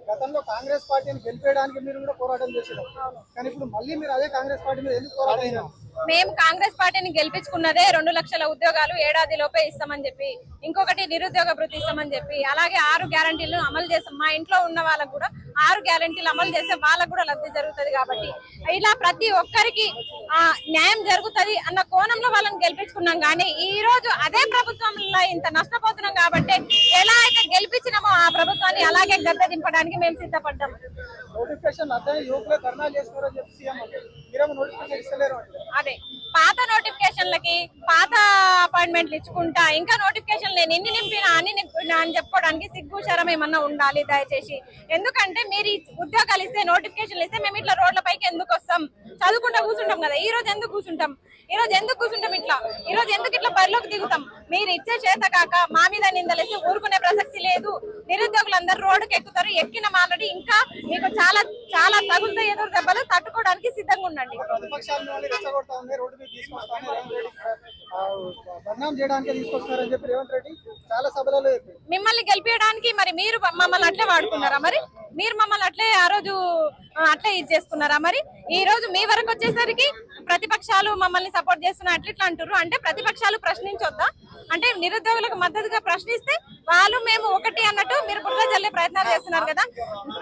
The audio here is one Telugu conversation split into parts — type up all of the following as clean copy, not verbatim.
గతంలో కాంగ్రెస్ పార్టీని గెలిపేయడానికి మీరు కూడా పోరాటం చేశారు. కానీ ఇప్పుడు మళ్ళీ మీరు అదే కాంగ్రెస్ పార్టీ మీద ఎందుకు పోరాటం చేయాలి? మేము కాంగ్రెస్ పార్టీని గెలిపించుకున్నదే 2 లక్షల ఉద్యోగాలు ఏడాది లోపే ఇస్తామని చెప్పి, ఇంకొకటి నిరుద్యోగ భృతి ఇస్తామని చెప్పి, అలాగే 6 గ్యారంటీలను అమలు చేస్తాం. మా ఇంట్లో ఉన్న వాళ్ళకు కూడా 6 గ్యారంటీలు అమలు చేస్తే వాళ్ళకు కూడా లబ్ధి జరుగుతుంది. కాబట్టి ఇలా ప్రతి ఒక్కరికి న్యాయం జరుగుతుంది అన్న కోణంలో వాళ్ళని గెలిపించుకున్నాం. కానీ ఈ రోజు అదే ప్రభుత్వంలో ఇంత నష్టపోతున్నాం కాబట్టి ఎలా అయితే గెలిపించినామో ఆ ప్రభుత్వాన్ని అలాగే గద్దె దింపడానికి మేము సిద్ధపడ్డాం. అదే పాత నోటిఫికేషన్లకి పాత అపాయింట్మెంట్లు ఇచ్చుకుంటా ఇంకా నోటిఫికేషన్ లేని ఎన్ని నింపినా అన్ని నింపినా అని చెప్పుకోవడానికి సిగ్గు శరం ఏమన్నా ఉండాలి దయచేసి. ఎందుకంటే మీరు ఉద్యోగాలు ఇస్తే నోటిఫికేషన్లు ఇస్తే మేము ఇట్లా రోడ్ల పైకి ఎందుకు వస్తాం? చదువుకుంటా కూర్చుంటాం కదా. ఈ రోజు ఎందుకు కూర్చుంటాం? ఇట్లా ఈ రోజు ఎందుకు ఇట్లా బరిలోకి దిగుతాం? మీరు ఇచ్చే చేత కాక మా మీద నిందలేసి ఊరుకునే ప్రసక్తి లేదు. నిరుద్యోగులందరూ రోడ్డుకి ఎక్కుతారు. ఎక్కిన ఆల్రెడీ ఇంకా మీకు చాలా చాలా తగులుతాయి ఎదురు దెబ్బలు, తట్టుకోవడానికి సిద్ధంగా ఉండండి. మిమ్మల్ని గెలిపించడానికి మరి మీరు మమ్మల్ని అట్లే వాడుకున్నారా? మరి మీరు మమ్మల్ని అట్లే ఆ రోజు అట్లే ఇది చేసుకున్నారా? మరి ఈ రోజు మీ వరకు వచ్చేసరికి ప్రతిపక్షాలు మమ్మల్ని సపోర్ట్ చేస్తున్నా అట్లా అంటారు. అంటే ప్రతిపక్షాలు ప్రశ్నించొద్దా? అంటే నిరుద్యోగులకు మద్దతుగా ప్రశ్నిస్తే వాళ్ళు మేము ఒకటి అన్నట్టు మీరు బుర్ర జల్లే ప్రయత్నాలు చేస్తున్నారు కదా.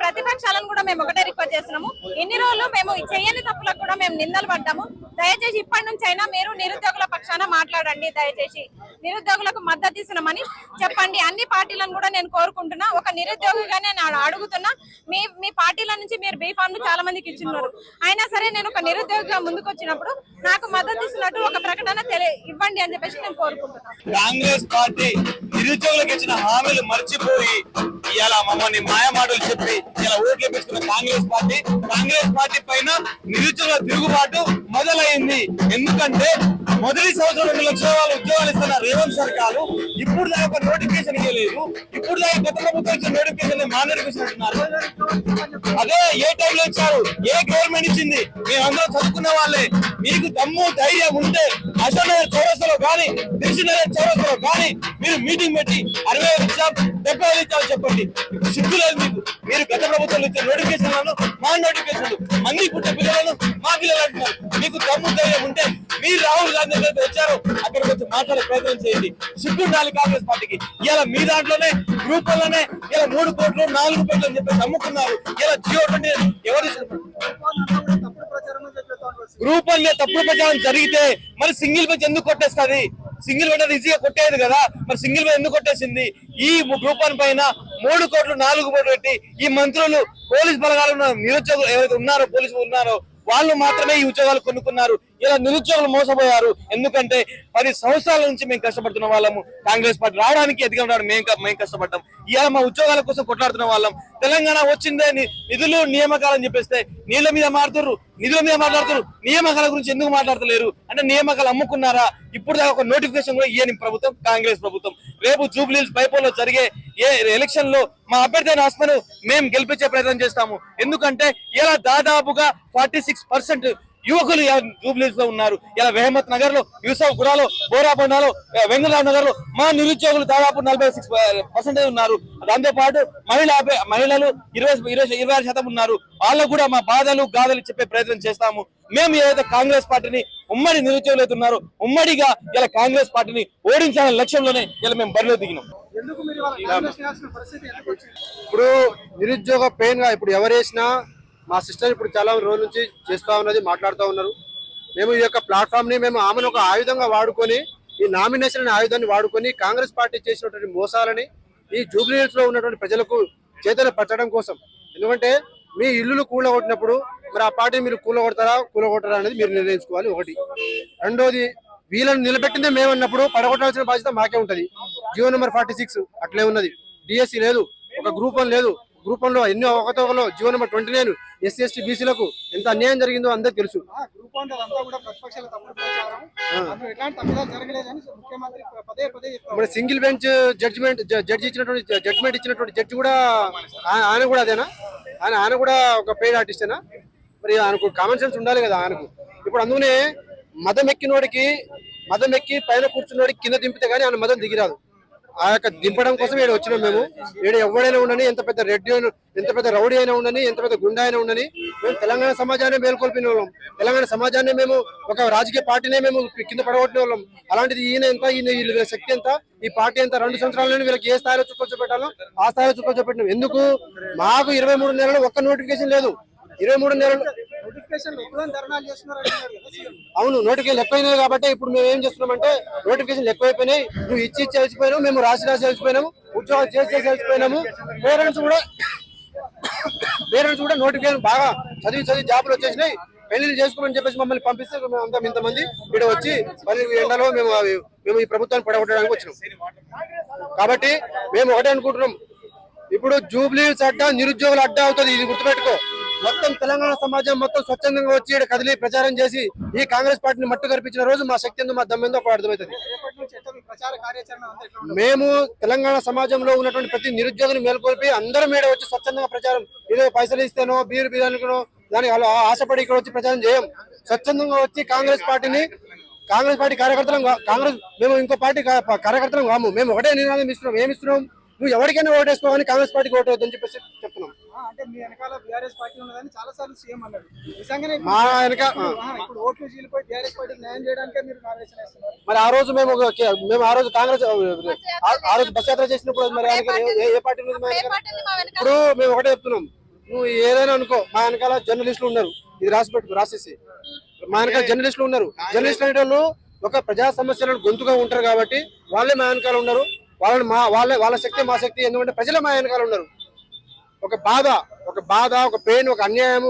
ప్రతిపక్షాలను కూడా మేము ఒకటే రిక్వెస్ట్ చేస్తున్నాము. ఇన్ని రోజులు మేము చేయని తప్పులకు కూడా మేము నిందలు పడ్డాము. దయచేసి ఇప్పటి నుంచి అయినా మీరు నిరుద్యోగుల పక్షాన మాట్లాడండి. దయచేసి నిరుద్యోగులకు మద్దతు ఇస్తున్నామని చెప్పండి. అన్ని పార్టీలను కూడా నేను కోరుకుంటున్నా. ఒక నిరుద్యోగిగా నేను అడుగుతున్నా, మీ పార్టీల నుంచి మీరు బీఫామ్ చాలా మందికి ఇచ్చిన్నారు. అయినా సరే నేను ఒక నిరుద్యోగిగా ముందుకు వచ్చినప్పుడు నాకు మద్దతు ఇస్తున్నట్టు ఒక ప్రకటన ఇవ్వండి అని చెప్పేసి నేను కోరుకుంటున్నాను. కాంగ్రెస్ పార్టీ నిరుద్యోగులకు ఇచ్చిన హామీలు మర్చిపోయి ఇలా మమ్మల్ని మాయ మాటలు చెప్పి ఇలా ఓట్లు వేపించుకున్న కాంగ్రెస్ పార్టీ పైన నిరుద్యోగుల తిరుగుబాటు మొదలైంది. ఎందుకంటే మొదటి సంవత్సరం 2 లక్షల ఉద్యోగాలు ఇస్తున్న రేవంత్ సర్కారు ఇప్పుడు దాకా నోటిఫికేషన్ ఇవ్వలేదు. ఇప్పుడు దాకా గత ప్రభుత్వం ఇచ్చిన నోటిఫికేషన్ మా నోటిఫికేషన్ అంటున్నారు. అదే ఏ టైంలో ఇచ్చారు? ఏ గవర్నమెంట్ ఇచ్చింది? మేమందరం చదువుకున్న వాళ్ళే. మీకు దమ్ము ధైర్యం ఉంటే అశోక్ నగర్ చౌరస్తాలో కానీ దిల్సుఖ్ నగర్ చౌరస్తాలో కానీ మీరు మీటింగ్ పెట్టి 65 ఇచ్చాం 75 ఇచ్చామని చెప్పండి. సిగ్గు లేదు మీకు. మీరు గత ప్రభుత్వంలో ఇచ్చిన నోటిఫికేషన్లను మా నోటిఫికేషన్లు మంది పుట్టే పిల్లలను మా పిల్లలు అంటున్నారు. మీకు దమ్ము ధైర్యం ఉంటే మీరు రాహుల్ గాంధీ ఎక్కడైతే వచ్చారో అక్కడికి వచ్చి మాట్లాడే ప్రయత్నం చేయండి. సిగ్గు ఉండాలి కాంగ్రెస్ పార్టీకి. ఇలా మీ దాంట్లోనే గ్రూపుల్లోనే ఇలా 3 కోట్లు 4 కోట్లు అని చెప్పేసి అమ్ముకున్నారు. ఇలా జియో 20 ఎవరు గ్రూప్ వన్లే తప్పుడు ప్రచారం జరిగితే మరి సింగిల్ బెంచ్ ఎందుకు కొట్టేస్తుంది? సింగిల్ బెంచ్ ఈజీగా కొట్టేది కదా. మరి సింగిల్ బెంచ్ ఎందుకు కొట్టేసింది? ఈ గ్రూప్ వన్ పైన 3 కోట్లు 4 కోట్లు పెట్టి ఈ మంత్రులు పోలీస్ బలగాలు నిరుద్యోగులు ఎవరైతే ఉన్నారో పోలీసులు ఉన్నారో వాళ్ళు మాత్రమే ఈ ఉద్యోగాలు కొనుక్కున్నారు. ఇలా నిరుద్యోగులు మోసపోయారు. ఎందుకంటే 10 సంవత్సరాల నుంచి మేము కష్టపడుతున్న వాళ్ళము. కాంగ్రెస్ పార్టీ రావడానికి ఎదిగడానికి మేము కష్టపడ్డాం. ఇవాళ మా ఉద్యోగాల కోసం కొట్లాడుతున్న వాళ్ళం. తెలంగాణ వచ్చిందే నిధులు నియామకాలు అని చెప్పేస్తే నిధుల మీద మాట్లాడుతున్నారు. నియామకాల గురించి ఎందుకు మాట్లాడతలేరు? అంటే నియామకాలు అమ్ముకున్నారా? ఇప్పుడు దాకా ఒక నోటిఫికేషన్ కూడా ఇయ్యని ప్రభుత్వం కాంగ్రెస్ ప్రభుత్వం. రేపు జూబ్లీహిల్స్ బైపోల్లో జరిగే ఎలక్షన్ లో మా అభ్యర్థి అయిన ఆస్మను మేము గెలిపించే ప్రయత్నం చేస్తాము. ఎందుకంటే ఇలా దాదాపుగా 46% యువకులు జూబ్లీహిల్స్ లో ఉన్నారు. ఇలా వెహమత్ నగర్ లో, యూసఫ్ గురాలో, బోరాబండాలో, వెంగళరావు నగర్ లో మా నిరుద్యోగులు దాదాపు 46% ఉన్నారు. దాంతో పాటు మహిళలు 26% ఉన్నారు. వాళ్ళకు కూడా మా బాధలు గాథలు చెప్పే ప్రయత్నం చేస్తాము. మేము ఏదైతే కాంగ్రెస్ పార్టీని ఉమ్మడి నిరుద్యోగులు అయితే ఉన్నారో ఉమ్మడిగా ఇలా కాంగ్రెస్ పార్టీని ఓడించాలనే లక్ష్యంలోనే ఇలా మేము బరిలో దిగినాం. ఇప్పుడు నిరుద్యోగ పెయిన్ గా ఇప్పుడు ఎవరేసినా మా సిస్టర్ ఇప్పుడు చాలా రోజుల నుంచి చేస్తా ఉన్నది, మాట్లాడుతూ ఉన్నారు. మేము ఈ యొక్క ప్లాట్ఫామ్ ని మేము ఆమెను ఒక ఆయుధంగా వాడుకొని, ఈ నామినేషన్ అనే ఆయుధాన్ని వాడుకొని కాంగ్రెస్ పార్టీ చేసినటువంటి మోసాలని ఈ జూబ్లీహిల్స్ లో ఉన్నటువంటి ప్రజలకు చేతన పట్టడం కోసం. ఎందుకంటే మీ ఇల్లులు కూలగొట్టినప్పుడు మరి ఆ పార్టీ మీరు కూలగొట్టరా అనేది మీరు నిర్ణయించుకోవాలి. ఒకటి. రెండోది, వీళ్ళని నిలబెట్టిందే మేమన్నప్పుడు పడగొట్టాల్సిన బాధ్యత మాకే ఉంటది. జియో నెంబర్ 46 అట్లే ఉన్నది. డిఎస్సి లేదు, ఒక గ్రూప్ 1 లేదు, గ్రూప్ 1 లో ఎన్నో అవకతవకలు జీవో నెంబర్ 29 ఎస్సీ ఎస్టీ బీసీలకు ఎంత అన్యాయం జరిగిందో అందరికీ తెలుసు. గ్రూప్ 1 అంతా కూడా ప్రతిపక్షాల తప్పుడు ప్రచారం, అందులో ఎట్లాంటి తప్పిదాలు జరగలేదని ముఖ్యమంత్రి పదే చెప్తారు. మరి సింగిల్ బెంచ్ జడ్జి ఇచ్చినటువంటి జడ్జిమెంట్ ఇచ్చినటువంటి జడ్జి కూడా ఆయన కూడా అదేనా? ఆయన కూడా ఒక పెయిడ్ ఆర్టిస్టేనా? మరి ఆయనకు కామన్ సెన్స్ ఉండాలి కదా ఆయనకు. ఇప్పుడు అందుకనే మదం ఎక్కి పైన కూర్చున్నోడికి కింద దింపితే గానీ ఆయన మదం దిగిరాదు. ఆ యొక్క దింపడం కోసం ఇక్కడ వచ్చినాం మేము. ఇక్కడ ఎవడైనా ఉండని, ఎంత పెద్ద రెడ్డి, ఎంత పెద్ద రౌడీ అయినా ఉండని, ఎంత పెద్ద గుండా అయినా ఉండని, మేము తెలంగాణ సమాజాన్ని మేల్కొల్పిన వాళ్ళం. తెలంగాణ సమాజాన్ని మేము ఒక రాజకీయ పార్టీనే మేము కింద పడగొట్టిన వాళ్ళం. అలాంటిది వీళ్ళ శక్తి ఎంత, ఈ పార్టీ ఎంత, 2 సంవత్సరాలను వీళ్ళకి ఏ స్థాయిలో చుక్కలు ఆ స్థాయిలో చుక్కలు చూపెట్టినాం. ఎందుకు? మాకు 23 నెలలు ఒక్క నోటిఫికేషన్ లేదు. 23 నెలలు అవును, నోటిఫికేషన్ ఎక్కువైనాయి కాబట్టి ఇప్పుడు మేము ఏం చేస్తున్నామంటే, నోటిఫికేషన్ ఎక్కువైపోయినాయి, నువ్వు ఇచ్చి అలసిపోయినావు, మేము రాసి అలసిపోయినాము, ఉద్యోగాలు చేసి అలసిపోయినాము. పేరెంట్స్ కూడా నోటిఫికేషన్ బాగా చదివి జాబులు వచ్చేసినాయి, పెళ్లిళ్ళు చేసుకోమని చెప్పేసి మమ్మల్ని పంపిస్తే మేము అంతా ఇంతమంది ఇక్కడ వచ్చి మళ్ళీ ఎండలో మేము ఈ ప్రభుత్వాన్ని పడగొట్టడానికి వచ్చినాం. కాబట్టి మేము ఒకటే అనుకుంటున్నాం, ఇప్పుడు జూబ్లీస్ అడ్డా నిరుద్యోగుల అడ్డా అవుతుంది. ఇది గుర్తుపెట్టుకో. మొత్తం తెలంగాణ సమాజం మొత్తం స్వచ్ఛందంగా వచ్చి ఇక్కడ కదిలి ప్రచారం చేసి ఈ కాంగ్రెస్ పార్టీని మట్టు కనిపించిన రోజు మా శక్తి ఎంతో, మా దమ్మెందో అప్పుడు అర్థమవుతుంది. మేము తెలంగాణ సమాజంలో ఉన్నటువంటి ప్రతి నిరుద్యోగిని మేల్కొల్పి అందరం మీద వచ్చి స్వచ్ఛందంగా ప్రచారం, ఏదో పైసలు ఇస్తేనో బీరు బీదానికనో దానికి ఆశపడి ఇక్కడ వచ్చి ప్రచారం చేయం. స్వచ్ఛందంగా వచ్చి కాంగ్రెస్ పార్టీ కార్యకర్తలం, మేము ఇంకో పార్టీ కార్యకర్తలం కాము. మేము ఒకటే నినాదం ఇస్తున్నాం. ఏమిస్తున్నాం? నువ్వు ఎవరికైనా ఓటేసుకోవాలని కాంగ్రెస్ పార్టీకి ఓటేద్దని చెప్పేసి చెప్తున్నాం. అంటే మీ వెనకాల బీఆర్ఎస్ పార్టీ ఉన్నదని చాలా సార్లు సీఎం అన్నాడు. నిజంగానే మా వెనక ఇప్పుడు ఓట్లు చీలిపోయి బీఆర్ఎస్ పార్టీకి న్యాయం చేయడానికే మీరు నామినేషన్ వేస్తున్నారు. మరి ఆ రోజు మేము కాంగ్రెస్ ఆ రోజు బస్ యాత్ర చేసినప్పుడు మరి ఏ పార్టీ మీద ఇప్పుడు మేము ఒకటే చెప్తున్నాం, నువ్వు ఏదైనా అనుకో, మా వెనకాల జర్నలిస్టులు ఉన్నారు. ఇది రాసేసి మా వెనకాల జర్నలిస్టులు ఉన్నారు. జర్నలిస్టులు అనే వాళ్ళు ఒక ప్రజా సమస్యలను గొంతుగా ఉంటారు కాబట్టి వాళ్ళే మా వెనకాల ఉన్నారు. వాళ్ళ శక్తి మా శక్తి. ఎందుకంటే ప్రజలే మా వెనకాల ఉన్నారు. ఒక బాధ, ఒక పెయిన్, ఒక అన్యాయం,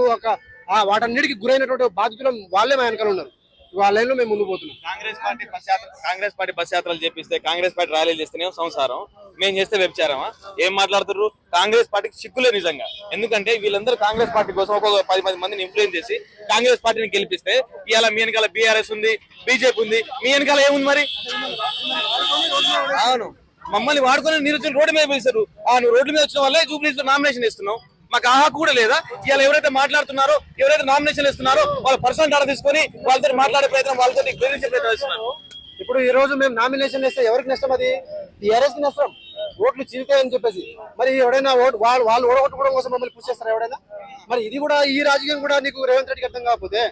వాటన్నిటికి గురైనటువంటి బాధితులు వాళ్ళే మా వెనకాల ఉన్నారు. వాళ్ళ లైన్లో మేము ముందుకు పోతున్నాం. కాంగ్రెస్ పార్టీ బస్ యాత్రలు చేపిస్తే, కాంగ్రెస్ పార్టీ ర్యాలీలు చేస్తేనే సంసారం, మేము చేస్తే వ్యభిచారమా? ఏం మాట్లాడుతున్నారు? కాంగ్రెస్ పార్టీకి చిక్కులే నిజంగా. ఎందుకంటే వీళ్ళందరూ కాంగ్రెస్ పార్టీ కోసం ఒక్కొక్క 10 మందిని ఇన్ఫ్లుయెన్స్ చేసి కాంగ్రెస్ పార్టీని గెలిపిస్తే, ఇవాళ మీ వెనకాల బీఆర్ఎస్ ఉంది, బీజేపీ ఉంది, మీ వెనకాల ఏముంది మరి? అవును, మమ్మల్ని వాడుకొని నిరుద్యోగులు రోడ్డు మీద పిలిచారు. నువ్వు రోడ్డు మీద వచ్చిన వాళ్ళే జూబ్లీస్ నామినేషన్ ఇస్తున్నావు. మాకు ఆ హక్కు కూడా లేదా? ఇవాళ ఎవరైతే మాట్లాడుతున్నారో, ఎవరైతే నామినేషన్ ఇస్తున్నారో వాళ్ళ పర్సనల్ డాటా తీసుకొని వాళ్ళతో మాట్లాడే ప్రయత్నం, వాళ్ళతో బెదిరించే ప్రయత్నం చేస్తున్నారు. ఇప్పుడు ఈ రోజు మేము నామినేషన్ వేస్తే ఎవరికి నష్టం? అది టీఆర్ఎస్ కి నష్టం. ఓట్లు చీలితాయని చెప్పేసి మరి ఎవడైనా వాళ్ళు ఓడగొట్టుకోవడం కోసం మమ్మల్ని పుష్ చేస్తారు ఎవడైనా? మరి ఇది కూడా, ఈ రాజకీయం కూడా నీకు రేవంత్ రెడ్డికి అర్థం కాకపోతే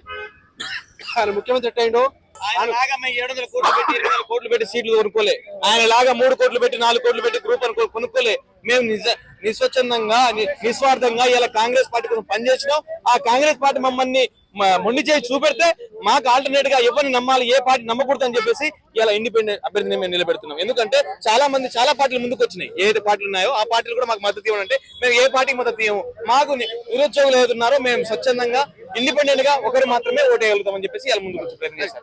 ఆయన ముఖ్యమంత్రి ఎట్టయిండో? ఆయన లాగా మేము 700 కోట్లు పెట్టి 20 కోట్లు పెట్టి సీట్లు కొనుక్కోలే. ఆయన లాగా 3 కోట్లు పెట్టి 4 కోట్లు పెట్టి గ్రూప్ కొనుక్కోలే. మేము నిస్వచ్ఛందంగా నిస్వార్థంగా ఇలా కాంగ్రెస్ పార్టీ కోసం పనిచేసినాం. ఆ కాంగ్రెస్ పార్టీ మమ్మల్ని మొండి చేసి చూపెడితే మాకు ఆల్టర్నేట్ గా ఎవరిని నమ్మాలి, ఏ పార్టీ నమ్మకూడదు అని చెప్పేసి ఇలా ఇండిపెండెంట్ అభ్యర్థిని మేము నిలబెడుతున్నాం. ఎందుకంటే చాలా పార్టీలు ముందుకు వచ్చినాయి. ఏదైతే పార్టీలు ఉన్నాయో ఆ పార్టీలు కూడా మాకు మద్దతు ఇవ్వాలంటే మేము ఏ పార్టీకి మద్దతు ఇవ్వము. మాకు నిరుద్యోగులు ఏదున్నారో మేము స్వచ్ఛందంగా ఇండిపెండెంట్ గా ఒకరు మాత్రమే ఓటేయగలుగుతామని చెప్పేసి ఇలా ముందుకు వచ్చి ప్రయత్నం చేస్తాం.